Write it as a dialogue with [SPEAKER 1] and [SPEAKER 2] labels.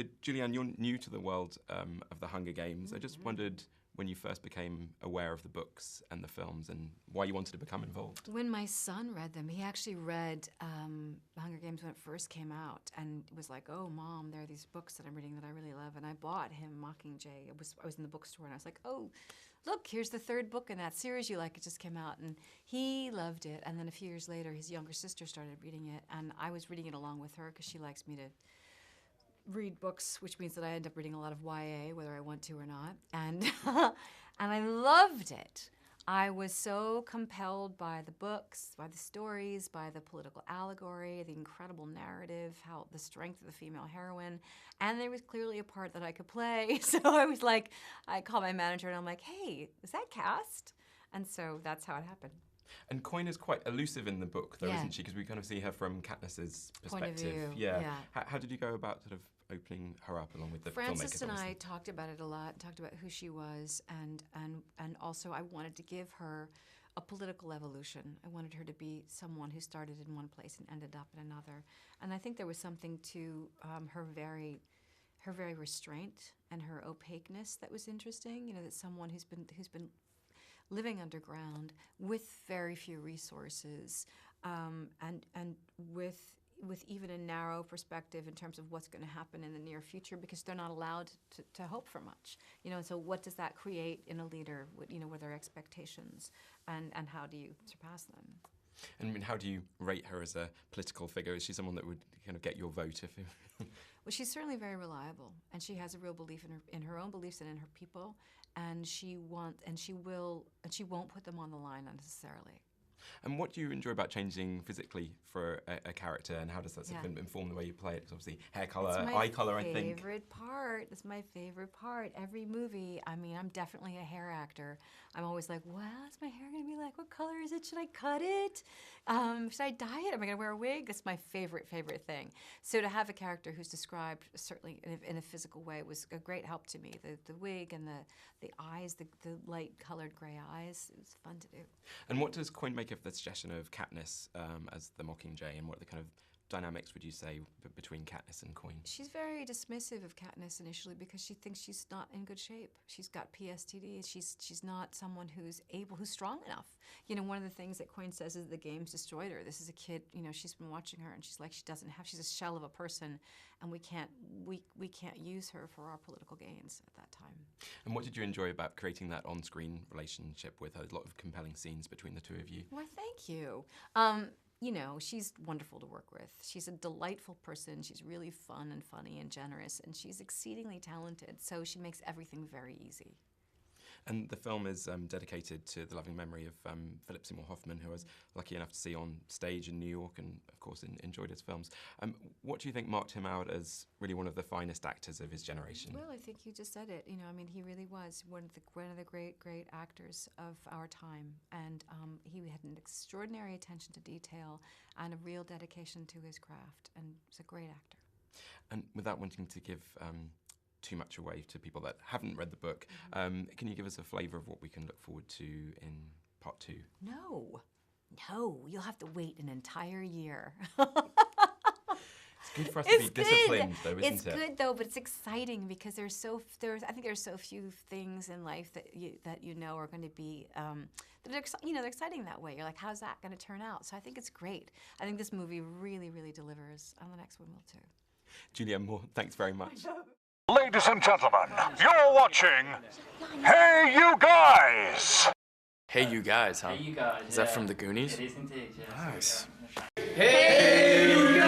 [SPEAKER 1] So, Julianne, you're new to the world of the Hunger Games. I just wondered when you first became aware of the books and the films and why you wanted to become involved.
[SPEAKER 2] When my son read them, he actually read The Hunger Games when it first came out and was like, oh, Mom, there are these books that I'm reading that I really love. And I bought him Mockingjay. I was in the bookstore and I was like, oh, look, here's the third book in that series you like. It just came out. And he loved it. And then a few years later, his younger sister started reading it. And I was reading it along with her because she likes me to read books, which means that I end up reading a lot of YA, whether I want to or not. And, and I loved it. I was so compelled by the books, by the stories, by the political allegory, the incredible narrative, how the strength of the female heroine, and there was clearly a part that I could play. So I was like, I called my manager and I'm like, hey, is that cast? And so that's how it happened.
[SPEAKER 1] And Coin is quite elusive in the book, though,
[SPEAKER 2] Yeah.
[SPEAKER 1] isn't she? Because we kind of see her from Katniss's perspective.
[SPEAKER 2] Point of view,
[SPEAKER 1] Yeah.
[SPEAKER 2] yeah.
[SPEAKER 1] How did you go about sort of opening her up along with the
[SPEAKER 2] Frances
[SPEAKER 1] filmmakers?
[SPEAKER 2] and I
[SPEAKER 1] obviously?
[SPEAKER 2] talked about it a lot, talked about who she was, and also I wanted to give her a political evolution. I wanted her to be someone who started in one place and ended up in another. And I think there was something to her very restraint and her opaqueness that was interesting. You know, that someone who's been living underground with very few resources, and with even a narrow perspective in terms of what's going to happen in the near future, because they're not allowed to hope for much. You know, and so what does that create in a leader? What, you know, what are their expectations, and how do you surpass them?
[SPEAKER 1] And I mean, how do you rate her as a political figure? Is she someone that would kind of get your vote if?
[SPEAKER 2] Well, she's certainly very reliable, and she has a real belief in her own beliefs and in her people, and she won't put them on the line unnecessarily.
[SPEAKER 1] And what do you enjoy about changing physically for a character, and how does that sort of inform the way you play it? 'Cause obviously, hair color, eye color, I think.
[SPEAKER 2] It's my favorite part. It's my favorite part. Every movie, I mean, I'm definitely a hair actor. I'm always like, what's my hair going to be like? What color is it? Should I cut it? Should I dye it? Am I going to wear a wig? That's my favorite thing. So to have a character who's described, certainly in a physical way, was a great help to me. The wig and the eyes, the light-colored gray eyes, it was fun to do.
[SPEAKER 1] And what does Coin make of the suggestion of Katniss as the Mockingjay, and what are the kind of dynamics would you say between Katniss and Coin?
[SPEAKER 2] She's very dismissive of Katniss initially because she thinks she's not in good shape. She's got PSTD. She's not someone who's strong enough. You know, one of the things that Coin says is the game's destroyed her. This is a kid, you know, she's been watching her and she's like, she's a shell of a person, and we can't use her for our political gains at that time.
[SPEAKER 1] And what did you enjoy about creating that on-screen relationship with her? A lot of compelling scenes between the two of you.
[SPEAKER 2] Well, thank you. You know, she's wonderful to work with. She's a delightful person. She's really fun and funny and generous, and she's exceedingly talented, so she makes everything very easy.
[SPEAKER 1] And the film is dedicated to the loving memory of Philip Seymour Hoffman, who I was lucky enough to see on stage in New York and, of course, enjoyed his films. What do you think marked him out as really one of the finest actors of his generation?
[SPEAKER 2] Well, I think you just said it. You know, I mean, he really was one of the great actors of our time, and he had an extraordinary attention to detail and a real dedication to his craft, and was a great actor.
[SPEAKER 1] And without wanting to give too much away to people that haven't read the book, can you give us a flavour of what we can look forward to in part 2?
[SPEAKER 2] No, you'll have to wait an entire year.
[SPEAKER 1] It's good for us to be disciplined, though, isn't it?
[SPEAKER 2] It's good, though, but it's exciting because I think there's so few things in life that you know are going to be they're exciting that way. You're like, how's that going to turn out? So I think it's great. I think this movie really delivers, and the next one will too.
[SPEAKER 1] Julianne Moore, thanks very much.
[SPEAKER 3] Ladies and gentlemen, you're watching Hey You Guys!
[SPEAKER 4] Hey You Guys, huh?
[SPEAKER 5] Hey You Guys.
[SPEAKER 4] Is that from the Goonies?
[SPEAKER 5] It is indeed, yes.
[SPEAKER 4] Nice.
[SPEAKER 5] Hey You